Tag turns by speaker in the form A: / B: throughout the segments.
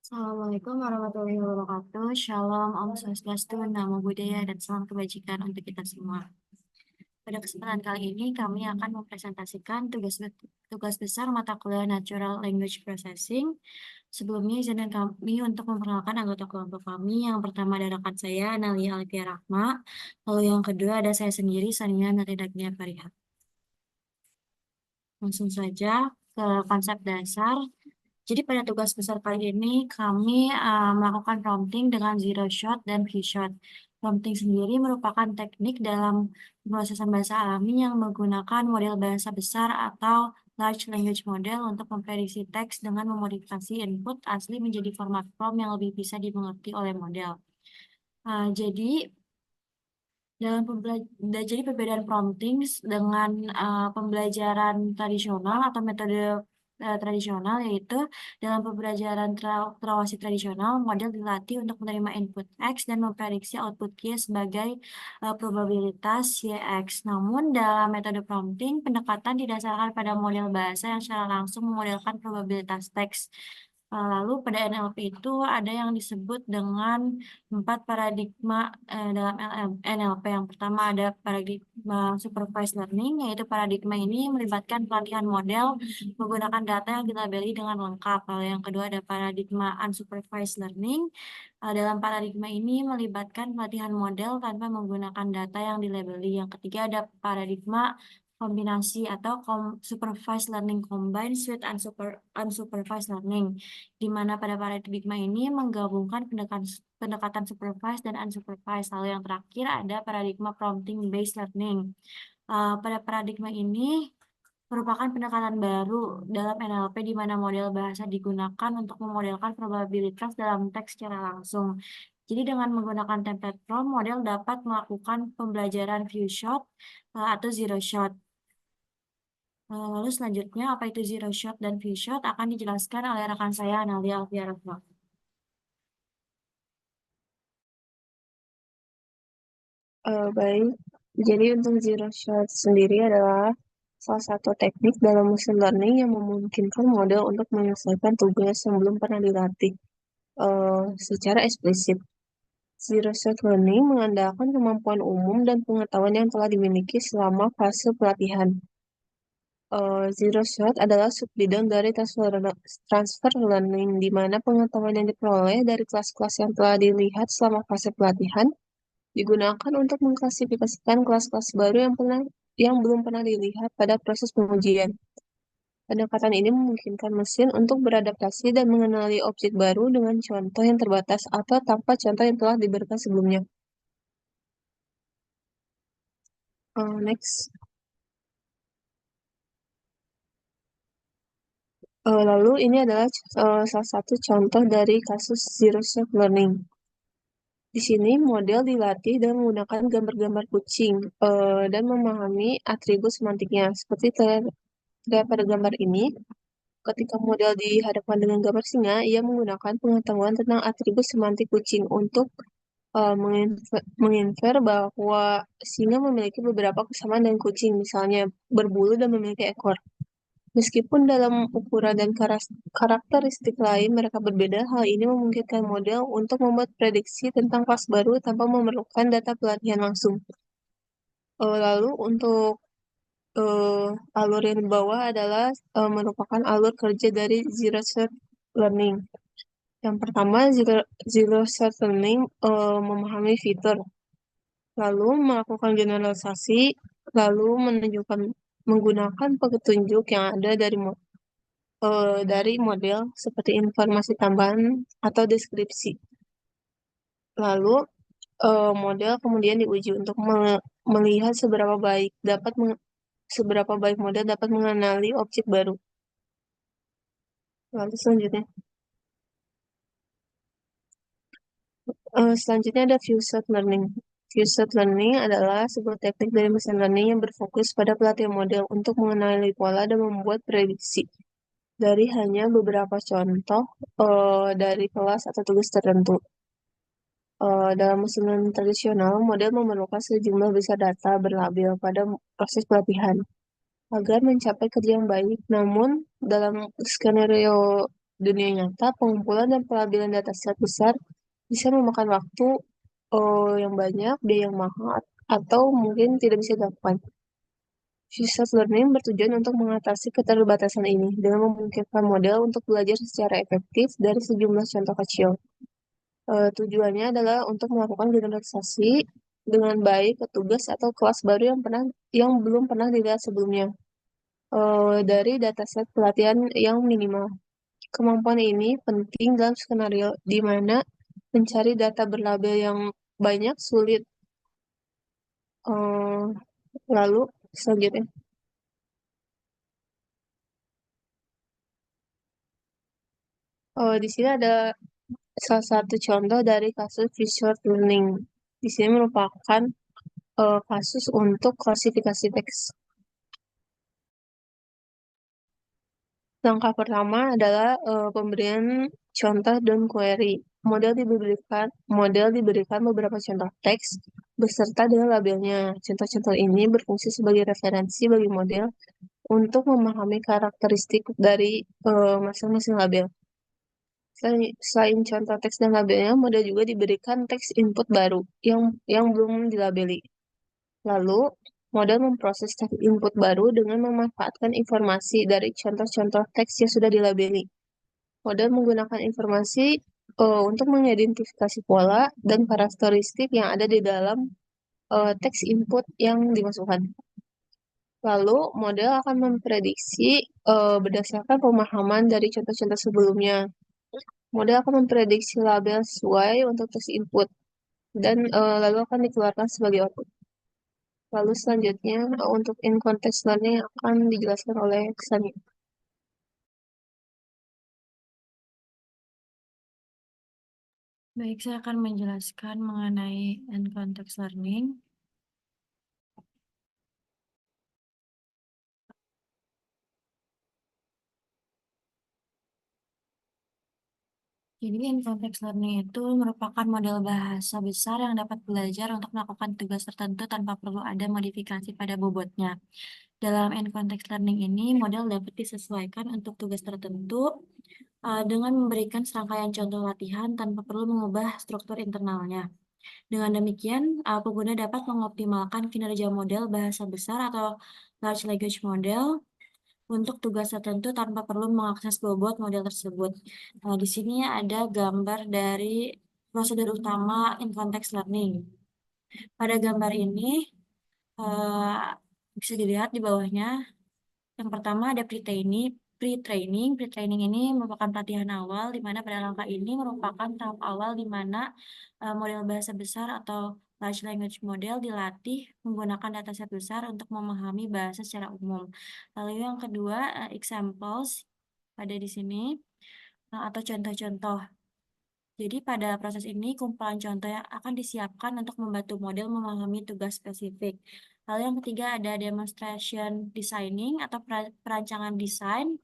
A: Assalamualaikum warahmatullahi wabarakatuh. Shalom, Om Swastiastu, Namo Buddhaya, dan salam kebajikan untuk kita semua. Pada kesempatan kali ini, kami akan mempresentasikan tugas besar mata kuliah Natural Language Processing. Sebelumnya, izinkan kami untuk memperkenalkan anggota kelompok kami. Yang pertama ada rekan saya, Analia Alfia Rahma. Lalu yang kedua ada saya sendiri, Sania Natidagnia Pariha. Langsung saja ke konsep dasar. Jadi pada tugas besar kali ini kami melakukan prompting dengan zero shot dan few shot. Prompting sendiri merupakan teknik dalam pemrosesan bahasa alami yang menggunakan model bahasa besar atau large language model untuk memprediksi teks dengan memodifikasi input asli menjadi format prompt yang lebih bisa dimengerti oleh model. Jadi jadi perbedaan prompting dengan pembelajaran tradisional atau metode tradisional yaitu dalam pembelajaran terawasi tradisional, model dilatih untuk menerima input X dan memprediksi output Y sebagai probabilitas YX. Namun dalam metode prompting, pendekatan didasarkan pada model bahasa yang secara langsung memodelkan probabilitas teks. Lalu pada NLP itu ada yang disebut dengan 4 paradigma dalam NLP. Yang pertama ada paradigma supervised learning, yaitu paradigma ini melibatkan pelatihan model menggunakan data yang dilabeli dengan lengkap. Lalu yang kedua ada paradigma unsupervised learning. Dalam paradigma ini melibatkan pelatihan model tanpa menggunakan data yang dilabeli. Yang ketiga ada paradigma kombinasi atau supervised learning combined with unsupervised learning, di mana pada paradigma ini menggabungkan pendekatan supervised dan unsupervised. Lalu yang terakhir ada paradigma prompting based learning. Pada paradigma ini merupakan pendekatan baru dalam NLP di mana model bahasa digunakan untuk memodelkan probabilitas dalam teks secara langsung. Jadi dengan menggunakan template prompt, model dapat melakukan pembelajaran few shot atau zero shot. Lalu selanjutnya, apa itu zero shot dan few shot akan dijelaskan oleh rekan saya, Analia Alfia Rahma.
B: Baik, jadi untuk zero shot sendiri adalah salah satu teknik dalam machine learning yang memungkinkan model untuk menyelesaikan tugas yang belum pernah dilatih secara eksplisit. Zero shot learning mengandalkan kemampuan umum dan pengetahuan yang telah dimiliki selama fase pelatihan. Zero shot adalah subbidang dari transfer learning, di mana pengetahuan yang diperoleh dari kelas-kelas yang telah dilihat selama fase pelatihan digunakan untuk mengklasifikasikan kelas-kelas baru yang belum pernah dilihat pada proses pengujian. Pendekatan ini memungkinkan mesin untuk beradaptasi dan mengenali objek baru dengan contoh yang terbatas atau tanpa contoh yang telah diberikan sebelumnya. Next. Lalu ini adalah salah satu contoh dari kasus zero shot learning. Di sini model dilatih dengan menggunakan gambar-gambar kucing dan memahami atribut semantiknya. Seperti terlihat pada gambar ini, ketika model dihadapkan dengan gambar singa, ia menggunakan pengetahuan tentang atribut semantik kucing untuk menginfer bahwa singa memiliki beberapa kesamaan dengan kucing, misalnya berbulu dan memiliki ekor. Meskipun dalam ukuran dan karakteristik lain mereka berbeda, hal ini memungkinkan model untuk membuat prediksi tentang kelas baru tanpa memerlukan data pelatihan langsung. Lalu untuk alur yang di bawah adalah merupakan alur kerja dari zero shot learning. Yang pertama, zero shot learning memahami fitur, lalu melakukan generalisasi, lalu menggunakan petunjuk yang ada dari model seperti informasi tambahan atau deskripsi. Lalu model kemudian diuji untuk melihat seberapa baik model dapat mengenali objek baru. Lalu selanjutnya ada few shot learning. Few shot learning adalah sebuah teknik dari machine learning yang berfokus pada pelatihan model untuk mengenali pola dan membuat prediksi dari hanya beberapa contoh dari kelas atau tugas tertentu. Dalam mesin learning tradisional, model memerlukan sejumlah besar data berlabel pada proses pelatihan agar mencapai kerja yang baik. Namun, dalam skenario dunia nyata, pengumpulan dan pelabelan dataset besar bisa memakan waktu yang banyak, biaya yang mahal, atau mungkin tidak bisa dilakukan. Feature learning bertujuan untuk mengatasi keterbatasan ini dengan memungkinkan model untuk belajar secara efektif dari sejumlah contoh kecil. Tujuannya adalah untuk melakukan generalisasi dengan baik ke tugas atau kelas baru yang belum pernah dilihat sebelumnya dari dataset pelatihan yang minimal. Kemampuan ini penting dalam skenario di mana mencari data berlabel yang banyak sulit. Eh, Lalu selanjutnya, di sini ada salah satu contoh dari kasus feature learning. Di sini merupakan kasus untuk klasifikasi teks. Langkah pertama adalah pemberian contoh dan query. Model diberikan beberapa contoh teks beserta dengan labelnya. Contoh-contoh ini berfungsi sebagai referensi bagi model untuk memahami karakteristik dari masing-masing label. Selain contoh teks dan labelnya, model juga diberikan teks input baru yang belum dilabeli. Lalu, model memproses teks input baru dengan memanfaatkan informasi dari contoh-contoh teks yang sudah dilabeli. Model menggunakan informasi untuk mengidentifikasi pola dan karakteristik yang ada di dalam teks input yang dimasukkan. Lalu, model akan memprediksi berdasarkan pemahaman dari contoh-contoh sebelumnya. Model akan memprediksi label sesuai untuk teks input dan lalu akan dikeluarkan sebagai output. Lalu selanjutnya untuk in context learning akan dijelaskan oleh Ksania.
A: Baik, saya akan menjelaskan mengenai in context learning. Jadi, in context learning itu merupakan model bahasa besar yang dapat belajar untuk melakukan tugas tertentu tanpa perlu ada modifikasi pada bobotnya. Dalam in context learning ini, model dapat disesuaikan untuk tugas tertentu dengan memberikan serangkaian contoh latihan tanpa perlu mengubah struktur internalnya. Dengan demikian, pengguna dapat mengoptimalkan kinerja model bahasa besar atau large language model untuk tugas tertentu tanpa perlu mengakses bobot model tersebut. Di sini ada gambar dari prosedur utama in context learning. Pada gambar ini eh, bisa dilihat di bawahnya. Yang pertama ada pre-training. Pre-training ini merupakan pelatihan awal, di mana pada langkah ini merupakan tahap awal di mana model bahasa besar atau large language model dilatih menggunakan dataset besar untuk memahami bahasa secara umum. Lalu yang kedua, examples pada di sini atau contoh-contoh. Jadi pada proses ini kumpulan contoh yang akan disiapkan untuk membantu model memahami tugas spesifik. Lalu yang ketiga ada demonstration designing atau perancangan desain,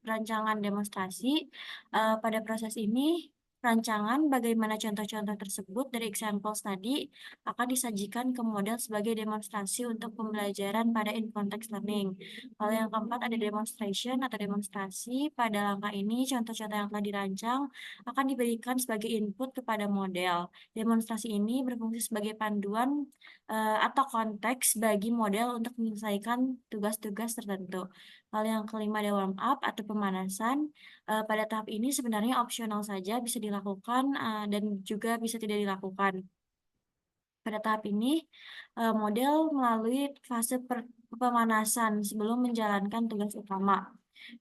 A: perancangan demonstrasi. Pada proses ini perancangan bagaimana contoh-contoh tersebut dari examples tadi akan disajikan ke model sebagai demonstrasi untuk pembelajaran pada in context learning. Lalu yang keempat ada demonstration atau demonstrasi. Pada langkah ini contoh-contoh yang telah dirancang akan diberikan sebagai input kepada model. Demonstrasi ini berfungsi sebagai panduan atau konteks bagi model untuk menyelesaikan tugas-tugas tertentu. Lalu yang kelima ada warm up atau pemanasan. Pada tahap ini sebenarnya opsional saja bisa dilakukan dan juga bisa tidak dilakukan. Pada tahap ini, model melalui fase pemanasan sebelum menjalankan tugas utama.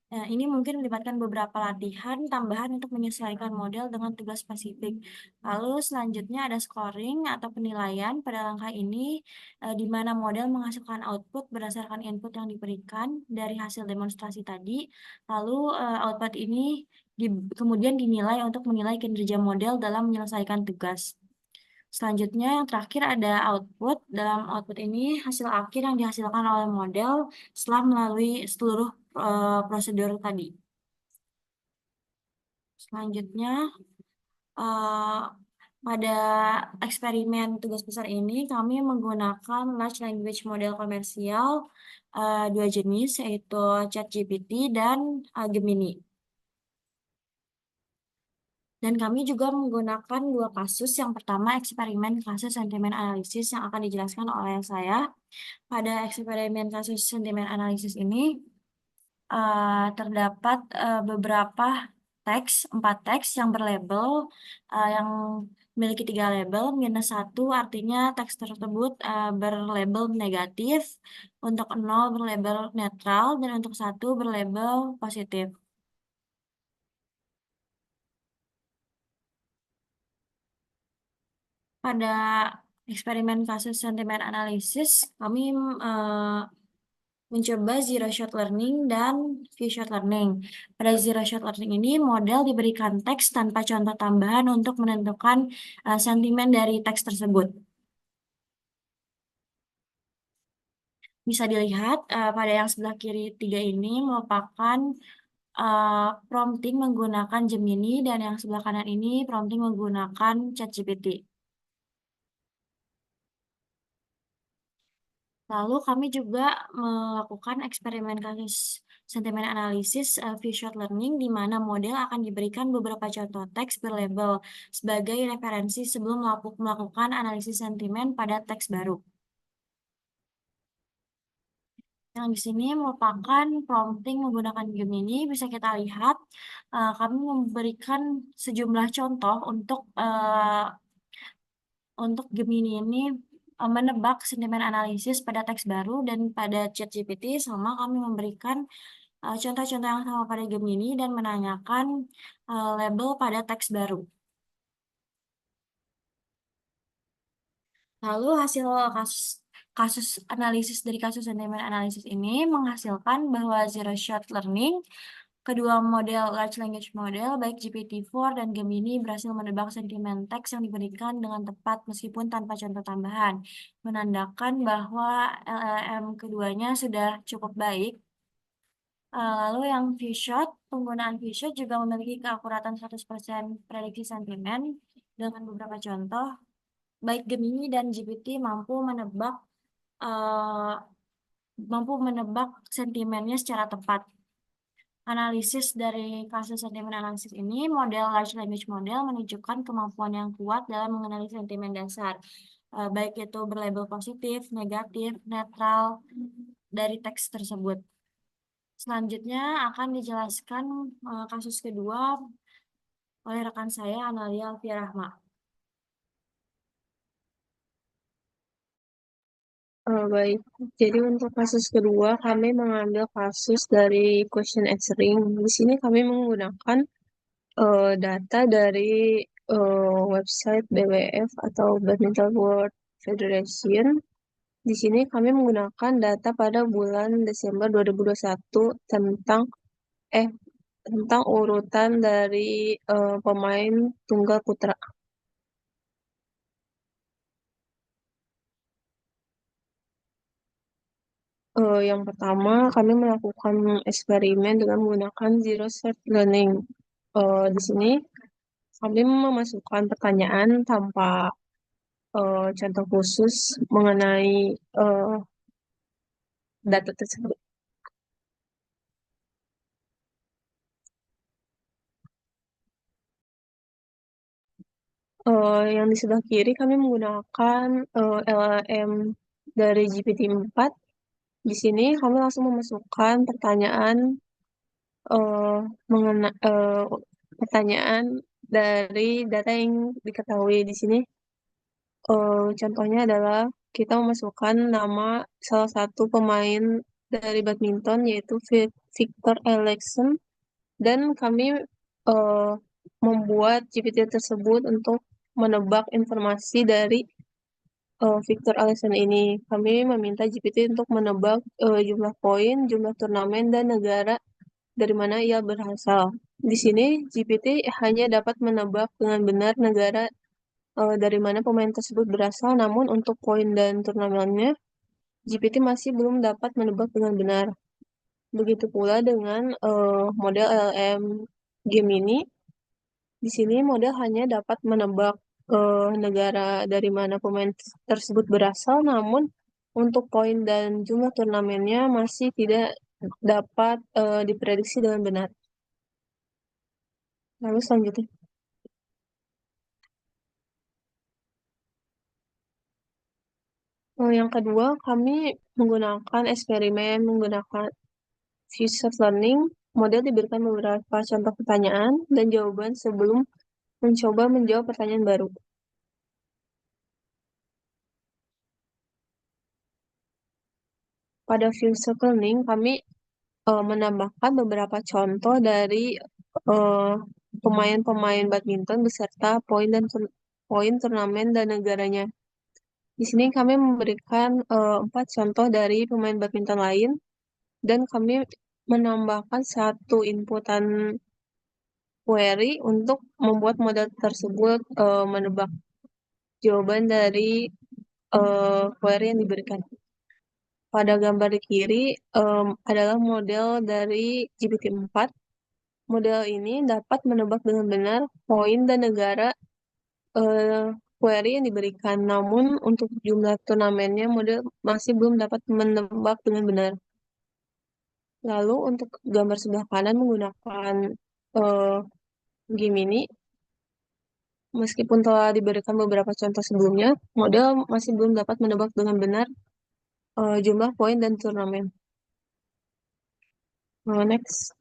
A: Ini mungkin melibatkan beberapa latihan tambahan untuk menyesuaikan model dengan tugas spesifik. Lalu selanjutnya ada scoring atau penilaian pada langkah ini, di mana model menghasilkan output berdasarkan input yang diberikan dari hasil demonstrasi tadi. Lalu output ini kemudian dinilai untuk menilai kinerja model dalam menyelesaikan tugas. Selanjutnya yang terakhir ada output. Dalam output ini hasil akhir yang dihasilkan oleh model setelah melalui seluruh prosedur tadi. Selanjutnya eh, pada eksperimen tugas besar ini kami menggunakan large language model komersial dua jenis yaitu ChatGPT dan Gemini. Dan kami juga menggunakan dua kasus. Yang pertama, eksperimen kasus sentimen analisis yang akan dijelaskan oleh saya. Pada eksperimen kasus sentimen analisis ini, terdapat beberapa teks, 4 teks yang berlabel, yang memiliki 3 label. -1 artinya teks tersebut berlabel negatif, untuk 0 berlabel netral, dan untuk 1 berlabel positif. Pada eksperimen kasus sentimen analisis, kami eh, mencoba zero shot learning dan few shot learning. Pada zero shot learning ini, model diberikan teks tanpa contoh tambahan untuk menentukan sentimen dari teks tersebut. Bisa dilihat pada yang sebelah kiri 3 ini merupakan prompting menggunakan Gemini, dan yang sebelah kanan ini prompting menggunakan ChatGPT. Lalu kami juga melakukan eksperimen kasus sentimen analisis few shot learning, di mana model akan diberikan beberapa contoh teks berlabel sebagai referensi sebelum melakukan analisis sentimen pada teks baru. Yang di sini merupakan prompting menggunakan Gemini. Bisa kita lihat, kami memberikan sejumlah contoh untuk Gemini ini menebak sentimen analisis pada teks baru, dan pada ChatGPT sama kami memberikan contoh-contoh yang sama pada Gemini dan menanyakan label pada teks baru. Lalu hasil kasus analisis dari kasus sentimen analisis ini menghasilkan bahwa zero shot learning, kedua model large language model baik GPT-4 dan Gemini berhasil menebak sentimen teks yang diberikan dengan tepat meskipun tanpa contoh tambahan, menandakan bahwa LLM keduanya sudah cukup baik. Lalu yang V-Shot, penggunaan V-Shot juga memiliki keakuratan 100% prediksi sentimen. Dengan beberapa contoh, baik Gemini dan GPT eh, mampu menebak sentimennya secara tepat. Analisis dari kasus sentimen analisis ini, model large language model menunjukkan kemampuan yang kuat dalam mengenali sentimen dasar, baik itu berlabel positif, negatif, netral dari teks tersebut. Selanjutnya akan dijelaskan kasus kedua oleh rekan saya, Analia Alfia Rahma.
B: Baik, jadi untuk kasus kedua kami mengambil kasus dari question answering. Di sini kami menggunakan data dari website BWF atau Badminton World Federation. Di sini kami menggunakan data pada bulan Desember 2021 tentang urutan dari pemain tunggal putra. Yang pertama, kami melakukan eksperimen dengan menggunakan zero shot learning. Di sini kami memasukkan pertanyaan tanpa contoh khusus mengenai data tersebut. Yang di sebelah kiri kami menggunakan LLM dari GPT-4. Di sini kami langsung memasukkan eh, eh, pertanyaan dari data yang diketahui di sini. Contohnya adalah kita memasukkan nama salah satu pemain dari badminton yaitu Victor Alexson, dan kami eh, membuat GPT tersebut untuk menebak informasi dari Victor Alexson ini. Kami meminta GPT untuk menebak jumlah poin, jumlah turnamen, dan negara dari mana ia berasal. Di sini GPT hanya dapat menebak dengan benar negara dari mana pemain tersebut berasal, namun untuk poin dan turnamennya, GPT masih belum dapat menebak dengan benar. Begitu pula dengan model LLM Gemini. Di sini model hanya dapat menebak negara dari mana pemain tersebut berasal, namun untuk poin dan jumlah turnamennya masih tidak dapat diprediksi dengan benar. Lalu selanjutnya. Yang kedua, kami menggunakan eksperimen, menggunakan future learning. Model diberikan beberapa contoh pertanyaan dan jawaban sebelum mencoba menjawab pertanyaan baru. Pada future learning, kami menambahkan beberapa contoh dari eh, pemain-pemain badminton beserta poin turnamen dan negaranya. Di sini kami memberikan 4 contoh dari pemain badminton lain dan kami menambahkan satu inputan query untuk membuat model tersebut menebak jawaban dari query yang diberikan. Pada gambar di kiri adalah model dari GPT-4. Model ini dapat menebak dengan benar poin dan negara eh, query yang diberikan. Namun untuk jumlah turnamennya model masih belum dapat menebak dengan benar. Lalu untuk gambar sebelah kanan menggunakan eh, Gemini, meskipun telah diberikan beberapa contoh sebelumnya, model masih belum dapat menebak dengan benar jumlah poin dan turnamen. Next.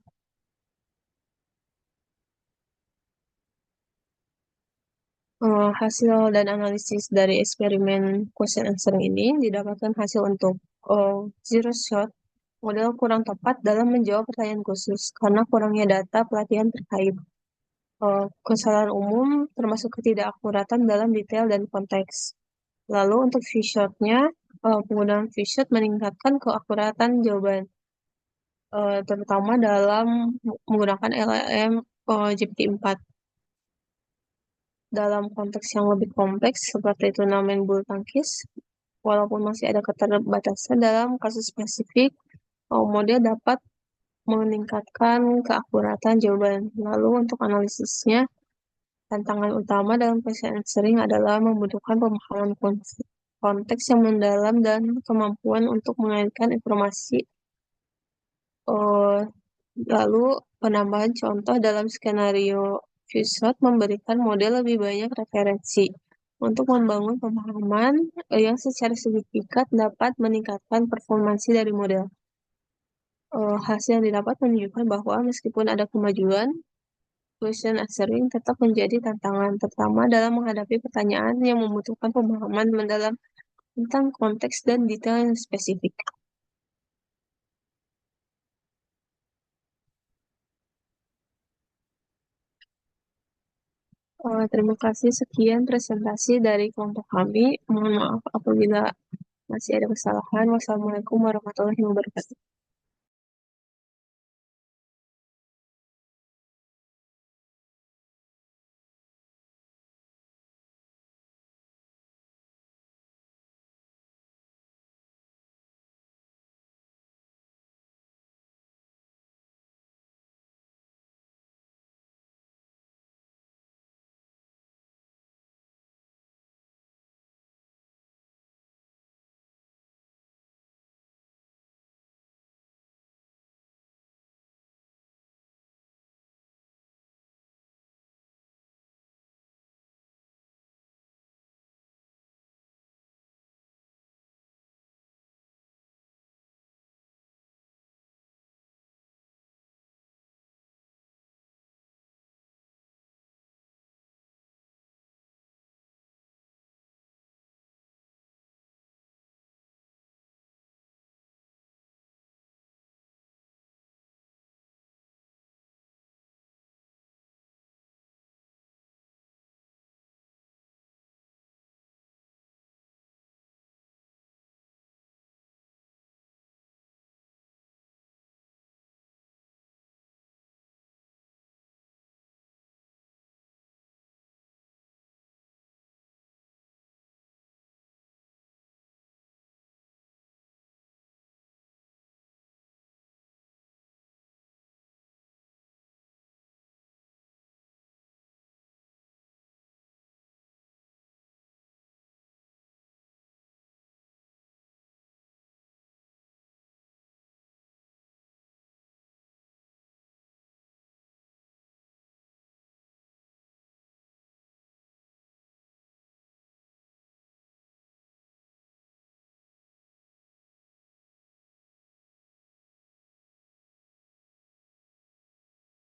B: Hasil dan analisis dari eksperimen question answering ini didapatkan hasil untuk zero shot, model kurang tepat dalam menjawab pertanyaan khusus karena kurangnya data pelatihan terkait. Kesalahan umum termasuk ketidakakuratan dalam detail dan konteks. Lalu untuk few shot-nya, penggunaan few shot meningkatkan keakuratan jawaban, terutama dalam menggunakan LLM GPT-4. Dalam konteks yang lebih kompleks seperti turnamen bulu tangkis, walaupun masih ada keterbatasan dalam kasus spesifik, model dapat meningkatkan keakuratan jawaban. Lalu untuk analisisnya, tantangan utama dalam question answering adalah membutuhkan pemahaman konteks yang mendalam dan kemampuan untuk mengaitkan informasi. eh, Lalu penambahan contoh dalam skenario Fushot memberikan model lebih banyak referensi untuk membangun pemahaman yang secara signifikan dapat meningkatkan performansi dari model. Hasil yang didapat menunjukkan bahwa meskipun ada kemajuan, question answering tetap menjadi tantangan, terutama dalam menghadapi pertanyaan yang membutuhkan pemahaman mendalam tentang konteks dan detail yang spesifik. Terima kasih, sekian presentasi dari kelompok kami. Mohon maaf apabila masih ada kesalahan. Wassalamualaikum warahmatullahi wabarakatuh.